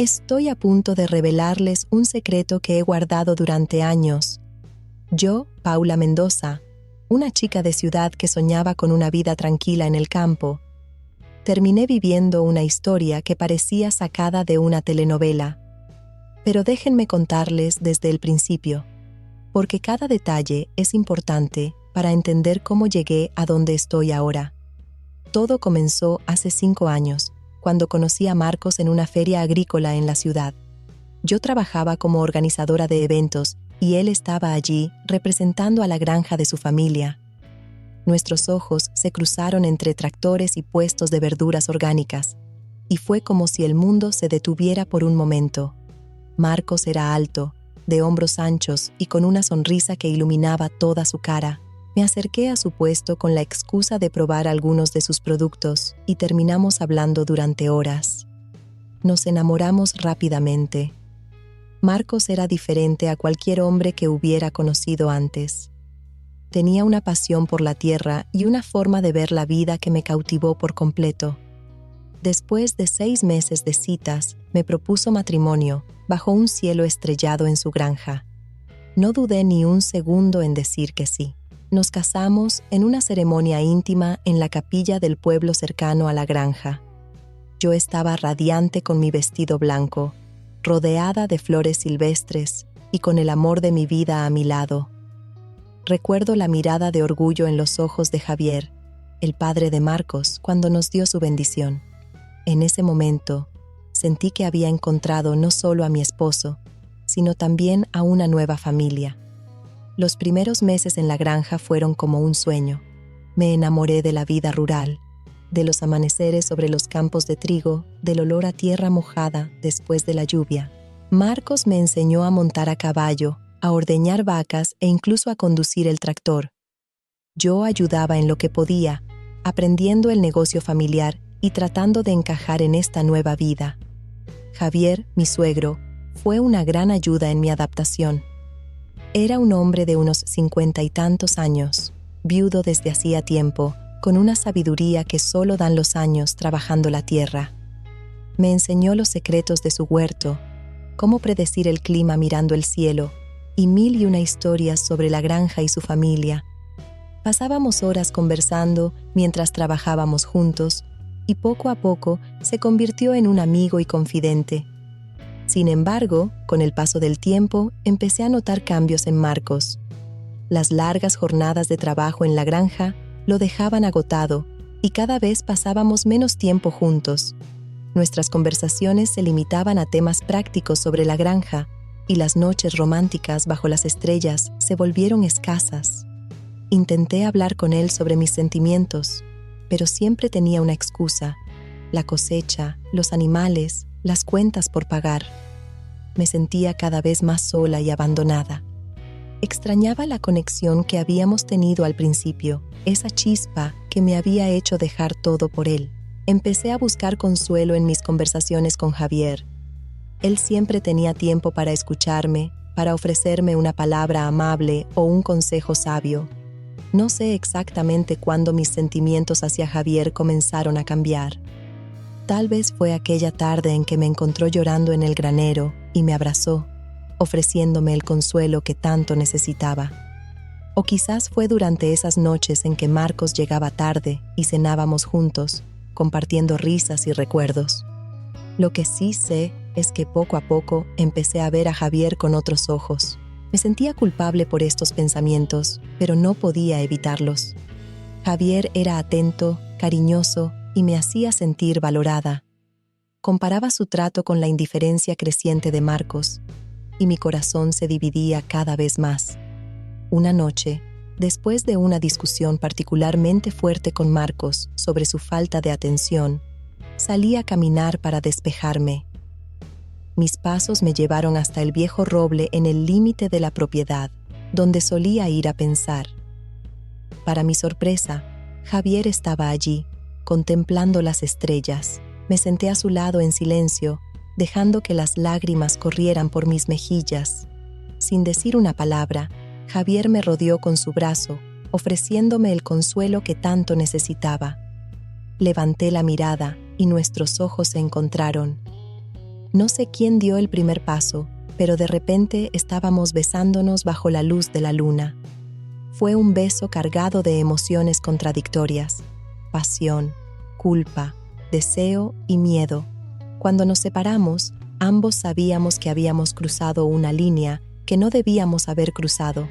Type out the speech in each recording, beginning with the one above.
Estoy a punto de revelarles un secreto que he guardado durante años. Yo, Paula Mendoza, una chica de ciudad que soñaba con una vida tranquila en el campo, terminé viviendo una historia que parecía sacada de una telenovela. Pero déjenme contarles desde el principio, porque cada detalle es importante para entender cómo llegué a donde estoy ahora. Todo comenzó hace 5 años, cuando conocí a Marcos en una feria agrícola en la ciudad. Yo trabajaba como organizadora de eventos y él estaba allí representando a la granja de su familia. Nuestros ojos se cruzaron entre tractores y puestos de verduras orgánicas, y fue como si el mundo se detuviera por un momento. Marcos era alto, de hombros anchos y con una sonrisa que iluminaba toda su cara. Me acerqué a su puesto con la excusa de probar algunos de sus productos y terminamos hablando durante horas. Nos enamoramos rápidamente. Marcos era diferente a cualquier hombre que hubiera conocido antes. Tenía una pasión por la tierra y una forma de ver la vida que me cautivó por completo. Después de 6 meses de citas, me propuso matrimonio bajo un cielo estrellado en su granja. No dudé ni un segundo en decir que sí. Nos casamos en una ceremonia íntima en la capilla del pueblo cercano a la granja. Yo estaba radiante con mi vestido blanco, rodeada de flores silvestres y con el amor de mi vida a mi lado. Recuerdo la mirada de orgullo en los ojos de Javier, el padre de Marcos, cuando nos dio su bendición. En ese momento, sentí que había encontrado no solo a mi esposo, sino también a una nueva familia. Los primeros meses en la granja fueron como un sueño. Me enamoré de la vida rural, de los amaneceres sobre los campos de trigo, del olor a tierra mojada después de la lluvia. Marcos me enseñó a montar a caballo, a ordeñar vacas e incluso a conducir el tractor. Yo ayudaba en lo que podía, aprendiendo el negocio familiar y tratando de encajar en esta nueva vida. Javier, mi suegro, fue una gran ayuda en mi adaptación. Era un hombre de unos 50 y tantos años, viudo desde hacía tiempo, con una sabiduría que solo dan los años trabajando la tierra. Me enseñó los secretos de su huerto, cómo predecir el clima mirando el cielo, y 1001 historias sobre la granja y su familia. Pasábamos horas conversando mientras trabajábamos juntos, y poco a poco se convirtió en un amigo y confidente. Sin embargo, con el paso del tiempo, empecé a notar cambios en Marcos. Las largas jornadas de trabajo en la granja lo dejaban agotado y cada vez pasábamos menos tiempo juntos. Nuestras conversaciones se limitaban a temas prácticos sobre la granja y las noches románticas bajo las estrellas se volvieron escasas. Intenté hablar con él sobre mis sentimientos, pero siempre tenía una excusa: la cosecha, los animales, las cuentas por pagar. Me sentía cada vez más sola y abandonada. Extrañaba la conexión que habíamos tenido al principio, esa chispa que me había hecho dejar todo por él. Empecé a buscar consuelo en mis conversaciones con Javier. Él siempre tenía tiempo para escucharme, para ofrecerme una palabra amable o un consejo sabio. No sé exactamente cuándo mis sentimientos hacia Javier comenzaron a cambiar. Tal vez fue aquella tarde en que me encontró llorando en el granero y me abrazó, ofreciéndome el consuelo que tanto necesitaba. O quizás fue durante esas noches en que Marcos llegaba tarde y cenábamos juntos, compartiendo risas y recuerdos. Lo que sí sé es que poco a poco empecé a ver a Javier con otros ojos. Me sentía culpable por estos pensamientos, pero no podía evitarlos. Javier era atento, cariñoso y me hacía sentir valorada. Comparaba su trato con la indiferencia creciente de Marcos, y mi corazón se dividía cada vez más. Una noche, después de una discusión particularmente fuerte con Marcos sobre su falta de atención, salí a caminar para despejarme. Mis pasos me llevaron hasta el viejo roble en el límite de la propiedad, donde solía ir a pensar. Para mi sorpresa, Javier estaba allí, contemplando las estrellas. Me senté a su lado en silencio, dejando que las lágrimas corrieran por mis mejillas. Sin decir una palabra, Javier me rodeó con su brazo, ofreciéndome el consuelo que tanto necesitaba. Levanté la mirada y nuestros ojos se encontraron. No sé quién dio el primer paso, pero de repente estábamos besándonos bajo la luz de la luna. Fue un beso cargado de emociones contradictorias: pasión, culpa, deseo y miedo. Cuando nos separamos, ambos sabíamos que habíamos cruzado una línea que no debíamos haber cruzado.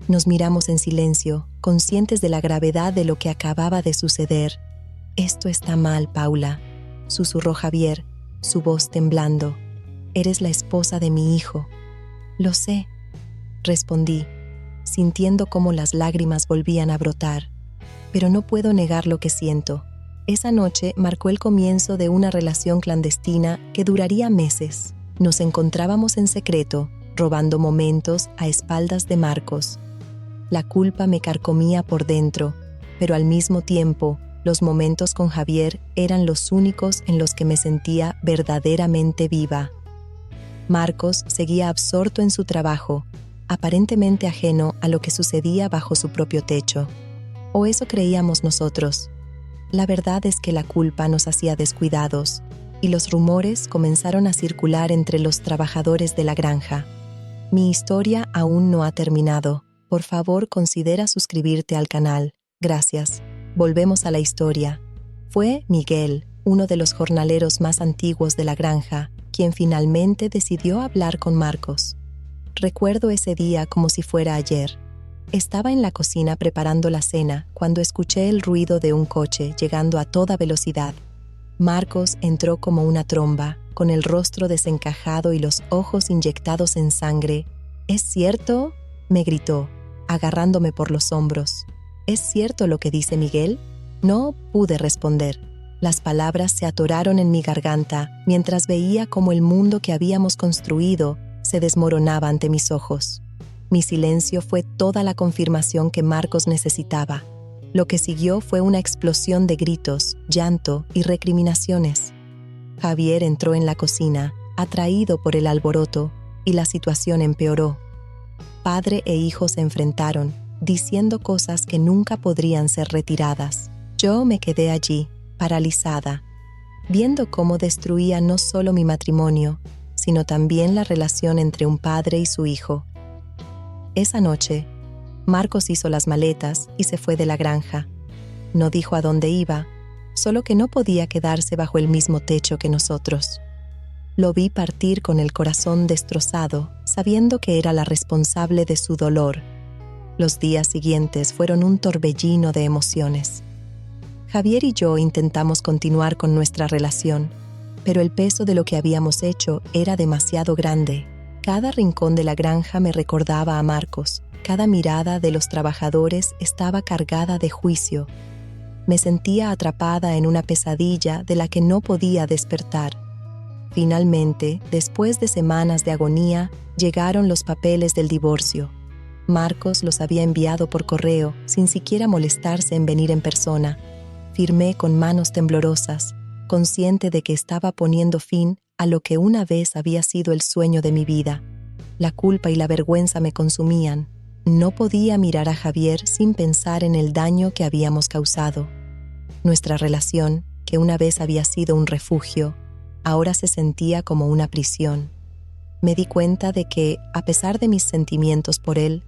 Nos miramos en silencio, conscientes de la gravedad de lo que acababa de suceder. «Esto está mal, Paula», susurró Javier, su voz temblando. «Eres la esposa de mi hijo». «Lo sé», respondí, sintiendo cómo las lágrimas volvían a brotar. «Pero no puedo negar lo que siento». Esa noche marcó el comienzo de una relación clandestina que duraría meses. Nos encontrábamos en secreto, robando momentos a espaldas de Marcos. La culpa me carcomía por dentro, pero al mismo tiempo, los momentos con Javier eran los únicos en los que me sentía verdaderamente viva. Marcos seguía absorto en su trabajo, aparentemente ajeno a lo que sucedía bajo su propio techo. O eso creíamos nosotros. La verdad es que la culpa nos hacía descuidados, y los rumores comenzaron a circular entre los trabajadores de la granja. Mi historia aún no ha terminado. Por favor, considera suscribirte al canal. Gracias. Volvemos a la historia. Fue Miguel, uno de los jornaleros más antiguos de la granja, quien finalmente decidió hablar con Marcos. Recuerdo ese día como si fuera ayer. Estaba en la cocina preparando la cena cuando escuché el ruido de un coche llegando a toda velocidad. Marcos entró como una tromba, con el rostro desencajado y los ojos inyectados en sangre. «¿Es cierto?», me gritó, agarrándome por los hombros. «¿Es cierto lo que dice Miguel?». No pude responder. Las palabras se atoraron en mi garganta mientras veía cómo el mundo que habíamos construido se desmoronaba ante mis ojos. Mi silencio fue toda la confirmación que Marcos necesitaba. Lo que siguió fue una explosión de gritos, llanto y recriminaciones. Javier entró en la cocina, atraído por el alboroto, y la situación empeoró. Padre e hijo se enfrentaron, diciendo cosas que nunca podrían ser retiradas. Yo me quedé allí, paralizada, viendo cómo destruía no solo mi matrimonio, sino también la relación entre un padre y su hijo. Esa noche, Marcos hizo las maletas y se fue de la granja. No dijo a dónde iba, solo que no podía quedarse bajo el mismo techo que nosotros. Lo vi partir con el corazón destrozado, sabiendo que era la responsable de su dolor. Los días siguientes fueron un torbellino de emociones. Javier y yo intentamos continuar con nuestra relación, pero el peso de lo que habíamos hecho era demasiado grande. Cada rincón de la granja me recordaba a Marcos. Cada mirada de los trabajadores estaba cargada de juicio. Me sentía atrapada en una pesadilla de la que no podía despertar. Finalmente, después de semanas de agonía, llegaron los papeles del divorcio. Marcos los había enviado por correo, sin siquiera molestarse en venir en persona. Firmé con manos temblorosas, consciente de que estaba poniendo fin a lo que una vez había sido el sueño de mi vida. La culpa y la vergüenza me consumían. No podía mirar a Javier sin pensar en el daño que habíamos causado. Nuestra relación, que una vez había sido un refugio, ahora se sentía como una prisión. Me di cuenta de que, a pesar de mis sentimientos por él,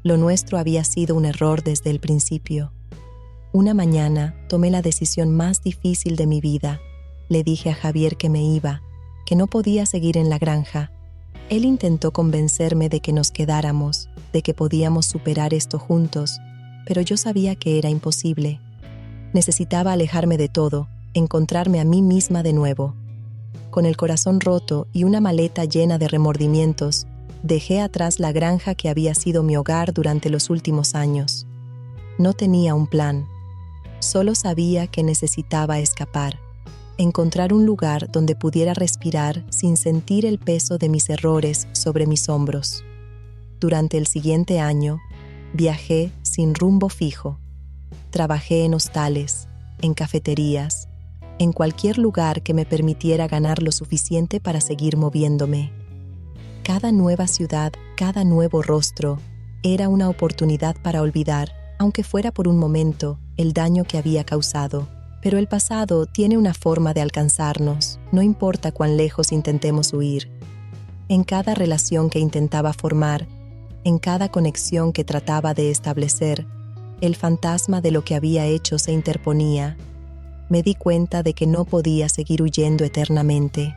lo nuestro había sido un error desde el principio. Una mañana tomé la decisión más difícil de mi vida. Le dije a Javier que me iba, que no podía seguir en la granja. Él intentó convencerme de que nos quedáramos, de que podíamos superar esto juntos, pero yo sabía que era imposible. Necesitaba alejarme de todo, encontrarme a mí misma de nuevo. Con el corazón roto y una maleta llena de remordimientos, dejé atrás la granja que había sido mi hogar durante los últimos años. No tenía un plan. Solo sabía que necesitaba escapar, encontrar un lugar donde pudiera respirar sin sentir el peso de mis errores sobre mis hombros. Durante el siguiente año, viajé sin rumbo fijo. Trabajé en hostales, en cafeterías, en cualquier lugar que me permitiera ganar lo suficiente para seguir moviéndome. Cada nueva ciudad, cada nuevo rostro, era una oportunidad para olvidar, aunque fuera por un momento, el daño que había causado. Pero el pasado tiene una forma de alcanzarnos, no importa cuán lejos intentemos huir. En cada relación que intentaba formar, en cada conexión que trataba de establecer, el fantasma de lo que había hecho se interponía. Me di cuenta de que no podía seguir huyendo eternamente.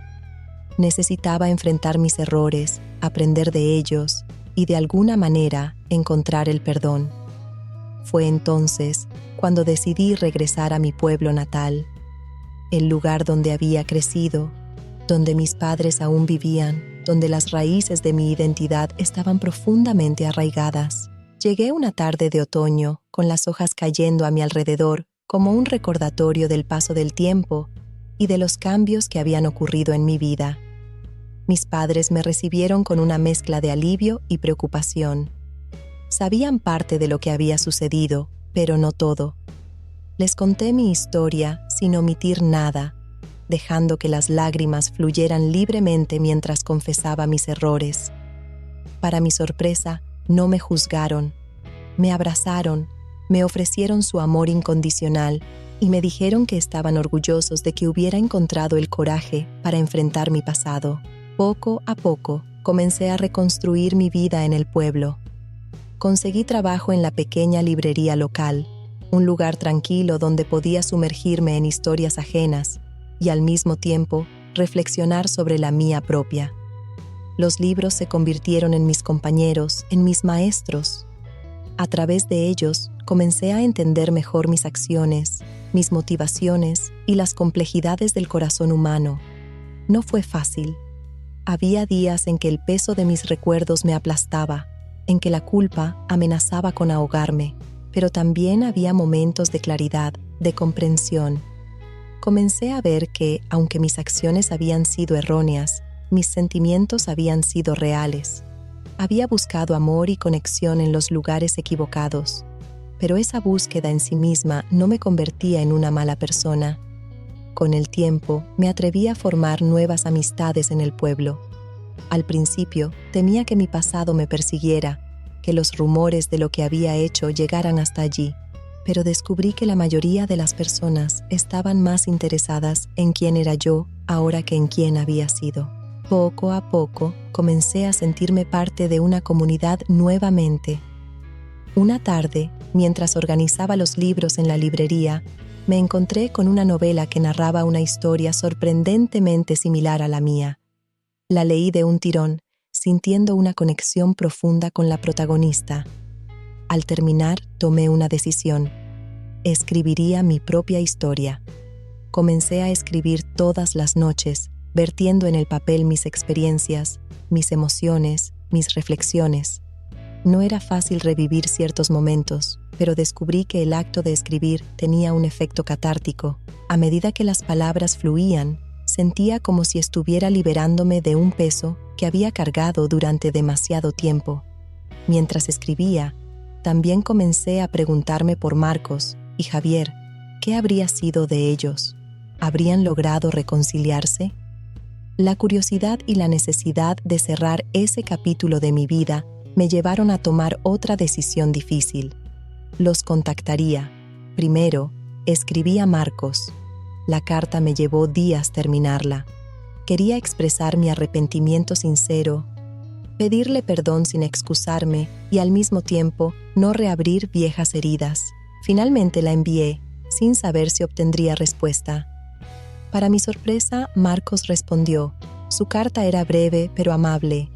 Necesitaba enfrentar mis errores, aprender de ellos y de alguna manera encontrar el perdón. Fue entonces cuando decidí regresar a mi pueblo natal, el lugar donde había crecido, donde mis padres aún vivían, donde las raíces de mi identidad estaban profundamente arraigadas. Llegué una tarde de otoño, con las hojas cayendo a mi alrededor, como un recordatorio del paso del tiempo y de los cambios que habían ocurrido en mi vida. Mis padres me recibieron con una mezcla de alivio y preocupación. Sabían parte de lo que había sucedido, pero no todo. Les conté mi historia sin omitir nada, dejando que las lágrimas fluyeran libremente mientras confesaba mis errores. Para mi sorpresa, no me juzgaron. Me abrazaron, me ofrecieron su amor incondicional y me dijeron que estaban orgullosos de que hubiera encontrado el coraje para enfrentar mi pasado. Poco a poco, comencé a reconstruir mi vida en el pueblo. Conseguí trabajo en la pequeña librería local, un lugar tranquilo donde podía sumergirme en historias ajenas y al mismo tiempo reflexionar sobre la mía propia. Los libros se convirtieron en mis compañeros, en mis maestros. A través de ellos, comencé a entender mejor mis acciones, mis motivaciones y las complejidades del corazón humano. No fue fácil. Había días en que el peso de mis recuerdos me aplastaba, en que la culpa amenazaba con ahogarme, pero también había momentos de claridad, de comprensión. Comencé a ver que, aunque mis acciones habían sido erróneas, mis sentimientos habían sido reales. Había buscado amor y conexión en los lugares equivocados, pero esa búsqueda en sí misma no me convertía en una mala persona. Con el tiempo, me atreví a formar nuevas amistades en el pueblo. Al principio, temía que mi pasado me persiguiera, que los rumores de lo que había hecho llegaran hasta allí, pero descubrí que la mayoría de las personas estaban más interesadas en quién era yo ahora que en quién había sido. Poco a poco, comencé a sentirme parte de una comunidad nuevamente. Una tarde, mientras organizaba los libros en la librería, me encontré con una novela que narraba una historia sorprendentemente similar a la mía. La leí de un tirón, sintiendo una conexión profunda con la protagonista. Al terminar, tomé una decisión. Escribiría mi propia historia. Comencé a escribir todas las noches, vertiendo en el papel mis experiencias, mis emociones, mis reflexiones. No era fácil revivir ciertos momentos, pero descubrí que el acto de escribir tenía un efecto catártico. A medida que las palabras fluían, sentía como si estuviera liberándome de un peso que había cargado durante demasiado tiempo. Mientras escribía, también comencé a preguntarme por Marcos y Javier, ¿qué habría sido de ellos? ¿Habrían logrado reconciliarse? La curiosidad y la necesidad de cerrar ese capítulo de mi vida me llevaron a tomar otra decisión difícil. Los contactaría. Primero, escribí a Marcos. La carta me llevó días terminarla. Quería expresar mi arrepentimiento sincero, pedirle perdón sin excusarme y al mismo tiempo no reabrir viejas heridas. Finalmente la envié, sin saber si obtendría respuesta. Para mi sorpresa, Marcos respondió. Su carta era breve pero amable.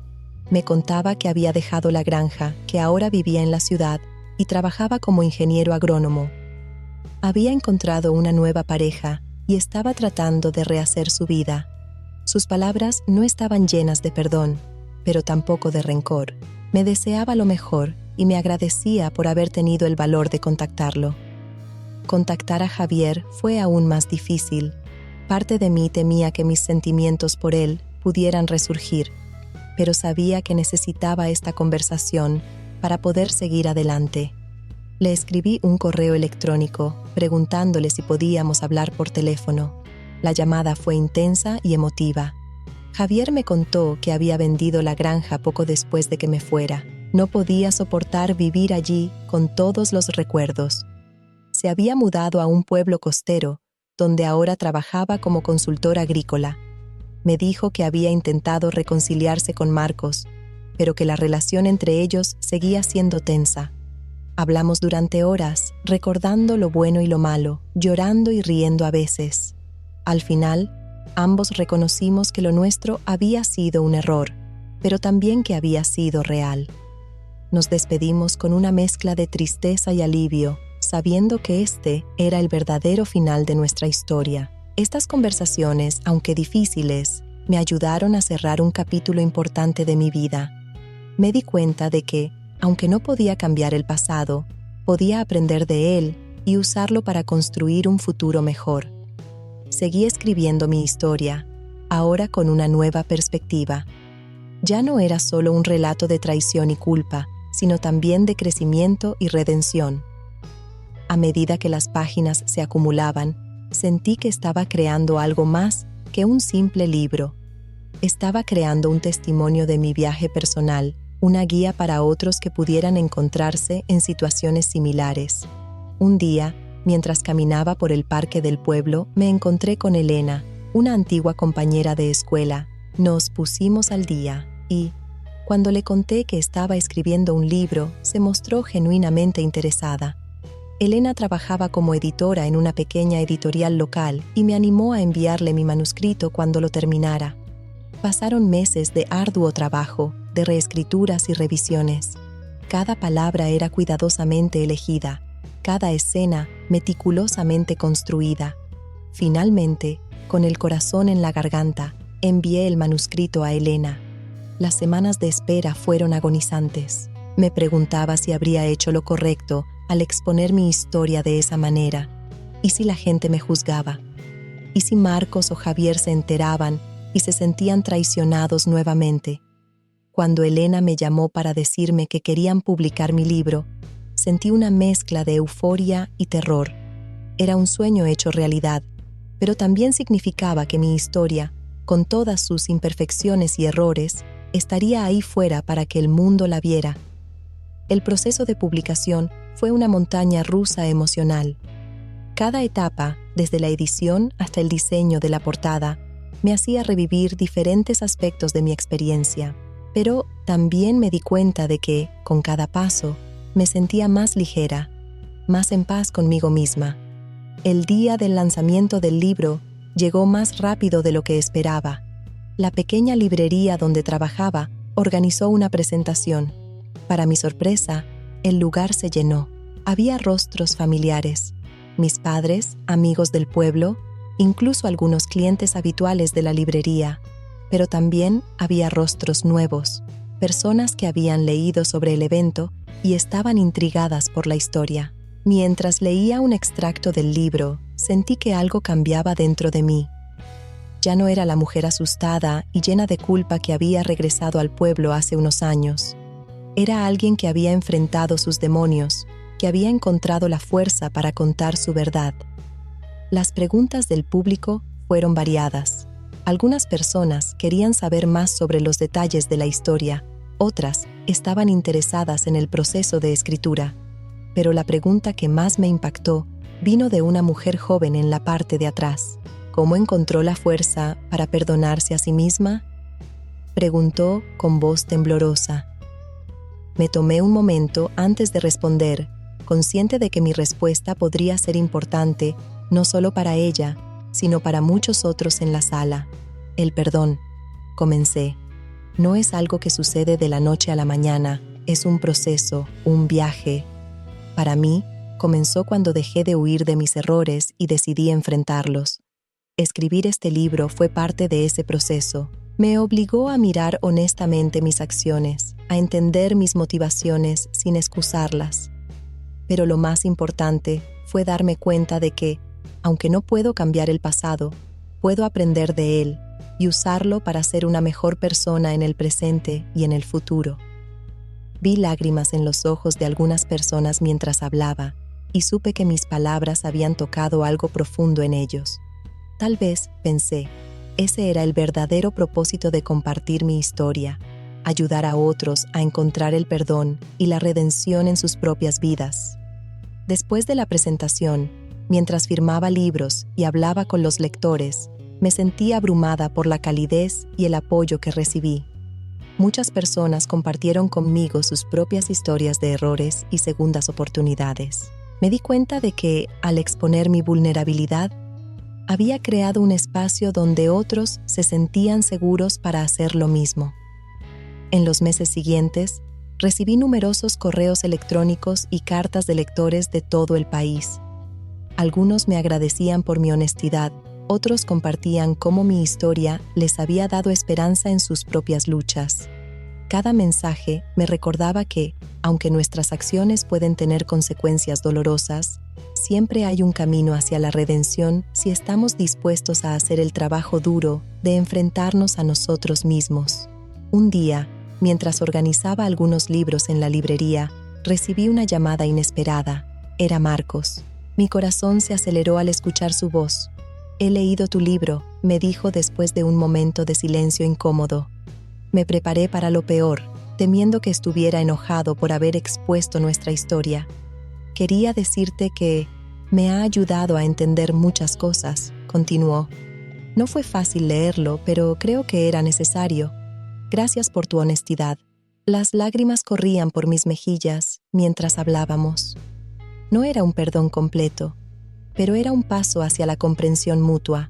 Me contaba que había dejado la granja, que ahora vivía en la ciudad y trabajaba como ingeniero agrónomo. Había encontrado una nueva pareja y estaba tratando de rehacer su vida. Sus palabras no estaban llenas de perdón, pero tampoco de rencor. Me deseaba lo mejor y me agradecía por haber tenido el valor de contactarlo. Contactar a Javier fue aún más difícil. Parte de mí temía que mis sentimientos por él pudieran resurgir, pero sabía que necesitaba esta conversación para poder seguir adelante. Le escribí un correo electrónico preguntándole si podíamos hablar por teléfono. La llamada fue intensa y emotiva. Javier me contó que había vendido la granja poco después de que me fuera. No podía soportar vivir allí con todos los recuerdos. Se había mudado a un pueblo costero, donde ahora trabajaba como consultora agrícola. Me dijo que había intentado reconciliarse con Marcos, pero que la relación entre ellos seguía siendo tensa. Hablamos durante horas, recordando lo bueno y lo malo, llorando y riendo a veces. Al final, ambos reconocimos que lo nuestro había sido un error, pero también que había sido real. Nos despedimos con una mezcla de tristeza y alivio, sabiendo que este era el verdadero final de nuestra historia. Estas conversaciones, aunque difíciles, me ayudaron a cerrar un capítulo importante de mi vida. Me di cuenta de que, aunque no podía cambiar el pasado, podía aprender de él y usarlo para construir un futuro mejor. Seguí escribiendo mi historia, ahora con una nueva perspectiva. Ya no era solo un relato de traición y culpa, sino también de crecimiento y redención. A medida que las páginas se acumulaban, sentí que estaba creando algo más que un simple libro. Estaba creando un testimonio de mi viaje personal, una guía para otros que pudieran encontrarse en situaciones similares. Un día, mientras caminaba por el parque del pueblo, me encontré con Elena, una antigua compañera de escuela. Nos pusimos al día y, cuando le conté que estaba escribiendo un libro, se mostró genuinamente interesada. Elena trabajaba como editora en una pequeña editorial local y me animó a enviarle mi manuscrito cuando lo terminara. Pasaron meses de arduo trabajo, de reescrituras y revisiones. Cada palabra era cuidadosamente elegida, cada escena meticulosamente construida. Finalmente, con el corazón en la garganta, envié el manuscrito a Elena. Las semanas de espera fueron agonizantes. Me preguntaba si habría hecho lo correcto al exponer mi historia de esa manera. ¿Y si la gente me juzgaba? ¿Y si Marcos o Javier se enteraban y se sentían traicionados nuevamente? Cuando Elena me llamó para decirme que querían publicar mi libro, sentí una mezcla de euforia y terror. Era un sueño hecho realidad, pero también significaba que mi historia, con todas sus imperfecciones y errores, estaría ahí fuera para que el mundo la viera. El proceso de publicación fue una montaña rusa emocional. Cada etapa, desde la edición hasta el diseño de la portada, me hacía revivir diferentes aspectos de mi experiencia. Pero también me di cuenta de que, con cada paso, me sentía más ligera, más en paz conmigo misma. El día del lanzamiento del libro llegó más rápido de lo que esperaba. La pequeña librería donde trabajaba organizó una presentación. Para mi sorpresa, el lugar se llenó. Había rostros familiares, mis padres, amigos del pueblo, incluso algunos clientes habituales de la librería. Pero también había rostros nuevos, personas que habían leído sobre el evento y estaban intrigadas por la historia. Mientras leía un extracto del libro, sentí que algo cambiaba dentro de mí. Ya no era la mujer asustada y llena de culpa que había regresado al pueblo hace unos años. Era alguien que había enfrentado sus demonios, que había encontrado la fuerza para contar su verdad. Las preguntas del público fueron variadas. Algunas personas querían saber más sobre los detalles de la historia, otras estaban interesadas en el proceso de escritura. Pero la pregunta que más me impactó vino de una mujer joven en la parte de atrás. ¿Cómo encontró la fuerza para perdonarse a sí misma?, preguntó con voz temblorosa. Me tomé un momento antes de responder, consciente de que mi respuesta podría ser importante no solo para ella, sino para muchos otros en la sala. El perdón, comencé, no es algo que sucede de la noche a la mañana, es un proceso, un viaje. Para mí, comenzó cuando dejé de huir de mis errores y decidí enfrentarlos. Escribir este libro fue parte de ese proceso. Me obligó a mirar honestamente mis acciones, a entender mis motivaciones sin excusarlas. Pero lo más importante fue darme cuenta de que, aunque no puedo cambiar el pasado, puedo aprender de él y usarlo para ser una mejor persona en el presente y en el futuro. Vi lágrimas en los ojos de algunas personas mientras hablaba y supe que mis palabras habían tocado algo profundo en ellos. Tal vez, pensé, ese era el verdadero propósito de compartir mi historia, ayudar a otros a encontrar el perdón y la redención en sus propias vidas. Después de la presentación, Mientras firmaba libros y hablaba con los lectores, me sentí abrumada por la calidez y el apoyo que recibí. Muchas personas compartieron conmigo sus propias historias de errores y segundas oportunidades. Me di cuenta de que, al exponer mi vulnerabilidad, había creado un espacio donde otros se sentían seguros para hacer lo mismo. En los meses siguientes, recibí numerosos correos electrónicos y cartas de lectores de todo el país. Algunos me agradecían por mi honestidad, otros compartían cómo mi historia les había dado esperanza en sus propias luchas. Cada mensaje me recordaba que, aunque nuestras acciones pueden tener consecuencias dolorosas, siempre hay un camino hacia la redención si estamos dispuestos a hacer el trabajo duro de enfrentarnos a nosotros mismos. Un día, mientras organizaba algunos libros en la librería, recibí una llamada inesperada. Era Marcos. Mi corazón se aceleró al escuchar su voz. «He leído tu libro», me dijo después de un momento de silencio incómodo. Me preparé para lo peor, temiendo que estuviera enojado por haber expuesto nuestra historia. «Quería decirte que me ha ayudado a entender muchas cosas», continuó. «No fue fácil leerlo, pero creo que era necesario. Gracias por tu honestidad». Las lágrimas corrían por mis mejillas mientras hablábamos. No era un perdón completo, pero era un paso hacia la comprensión mutua.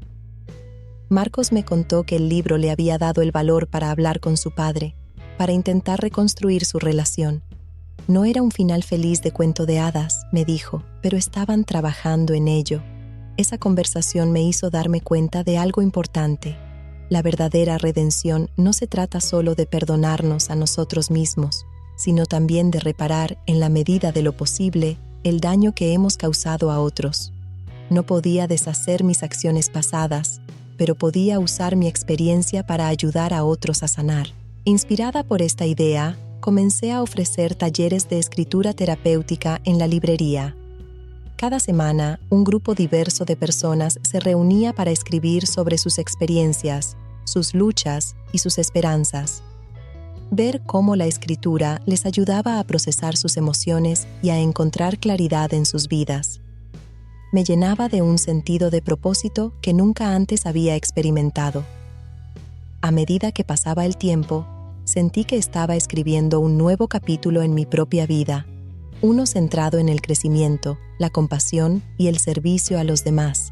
Marcos me contó que el libro le había dado el valor para hablar con su padre, para intentar reconstruir su relación. No era un final feliz de cuento de hadas, me dijo, pero estaban trabajando en ello. Esa conversación me hizo darme cuenta de algo importante. La verdadera redención no se trata solo de perdonarnos a nosotros mismos, sino también de reparar, en la medida de lo posible, el daño que hemos causado a otros. No podía deshacer mis acciones pasadas, pero podía usar mi experiencia para ayudar a otros a sanar. Inspirada por esta idea, comencé a ofrecer talleres de escritura terapéutica en la librería. Cada semana, un grupo diverso de personas se reunía para escribir sobre sus experiencias, sus luchas y sus esperanzas. Ver cómo la escritura les ayudaba a procesar sus emociones y a encontrar claridad en sus vidas me llenaba de un sentido de propósito que nunca antes había experimentado. A medida que pasaba el tiempo, sentí que estaba escribiendo un nuevo capítulo en mi propia vida, uno centrado en el crecimiento, la compasión y el servicio a los demás.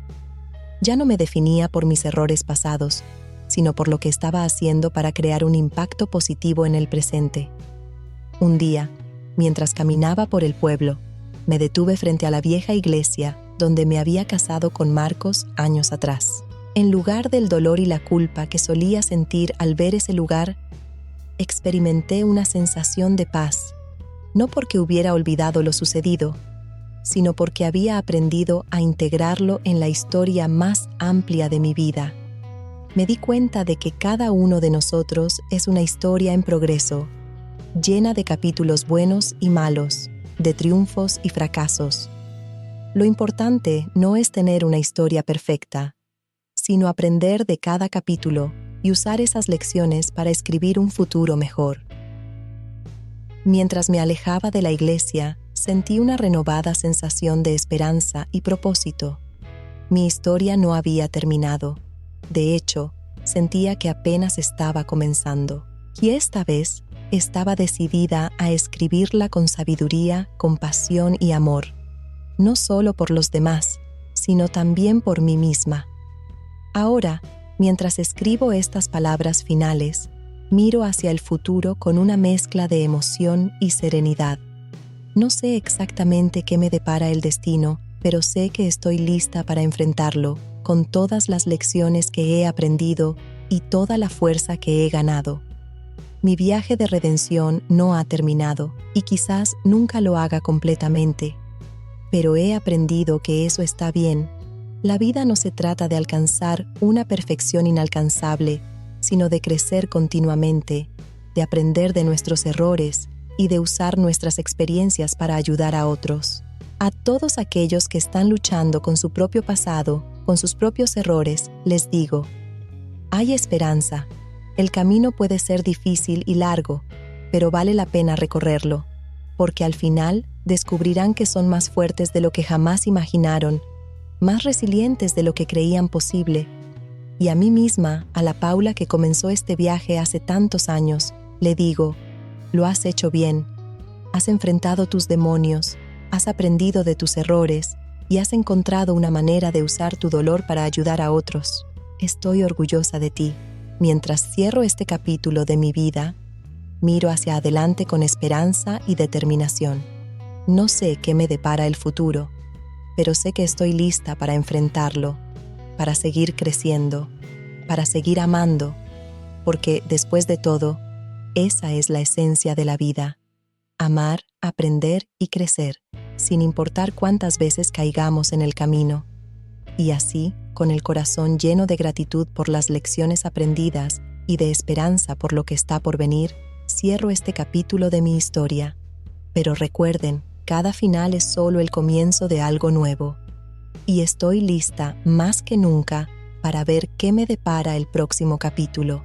Ya no me definía por mis errores pasados, sino por lo que estaba haciendo para crear un impacto positivo en el presente. Un día, mientras caminaba por el pueblo, me detuve frente a la vieja iglesia donde me había casado con Marcos años atrás. En lugar del dolor y la culpa que solía sentir al ver ese lugar, experimenté una sensación de paz, no porque hubiera olvidado lo sucedido, sino porque había aprendido a integrarlo en la historia más amplia de mi vida. Me di cuenta de que cada uno de nosotros es una historia en progreso, llena de capítulos buenos y malos, de triunfos y fracasos. Lo importante no es tener una historia perfecta, sino aprender de cada capítulo y usar esas lecciones para escribir un futuro mejor. Mientras me alejaba de la iglesia, sentí una renovada sensación de esperanza y propósito. Mi historia no había terminado. De hecho, sentía que apenas estaba comenzando. Y esta vez estaba decidida a escribirla con sabiduría, compasión y amor. No solo por los demás, sino también por mí misma. Ahora, mientras escribo estas palabras finales, miro hacia el futuro con una mezcla de emoción y serenidad. No sé exactamente qué me depara el destino, pero sé que estoy lista para enfrentarlo, con todas las lecciones que he aprendido y toda la fuerza que he ganado. Mi viaje de redención no ha terminado, y quizás nunca lo haga completamente. Pero he aprendido que eso está bien. La vida no se trata de alcanzar una perfección inalcanzable, sino de crecer continuamente, de aprender de nuestros errores y de usar nuestras experiencias para ayudar a otros. A todos aquellos que están luchando con su propio pasado, con sus propios errores, les digo: hay esperanza. El camino puede ser difícil y largo, pero vale la pena recorrerlo, porque al final descubrirán que son más fuertes de lo que jamás imaginaron más resilientes de lo que creían posible. Y a mí misma, a la Paula que comenzó este viaje hace tantos años, le digo, lo has hecho bien. Has enfrentado tus demonios, has aprendido de tus errores y has encontrado una manera de usar tu dolor para ayudar a otros. Estoy orgullosa de ti. Mientras cierro este capítulo de mi vida, miro hacia adelante con esperanza y determinación. No sé qué me depara el futuro, pero sé que estoy lista para enfrentarlo, para seguir creciendo, para seguir amando, porque después de todo, esa es la esencia de la vida. Amar, aprender y crecer, sin importar cuántas veces caigamos en el camino. Y así, con el corazón lleno de gratitud por las lecciones aprendidas y de esperanza por lo que está por venir, cierro este capítulo de mi historia. Pero recuerden, cada final es solo el comienzo de algo nuevo. Y estoy lista más que nunca para ver qué me depara el próximo capítulo.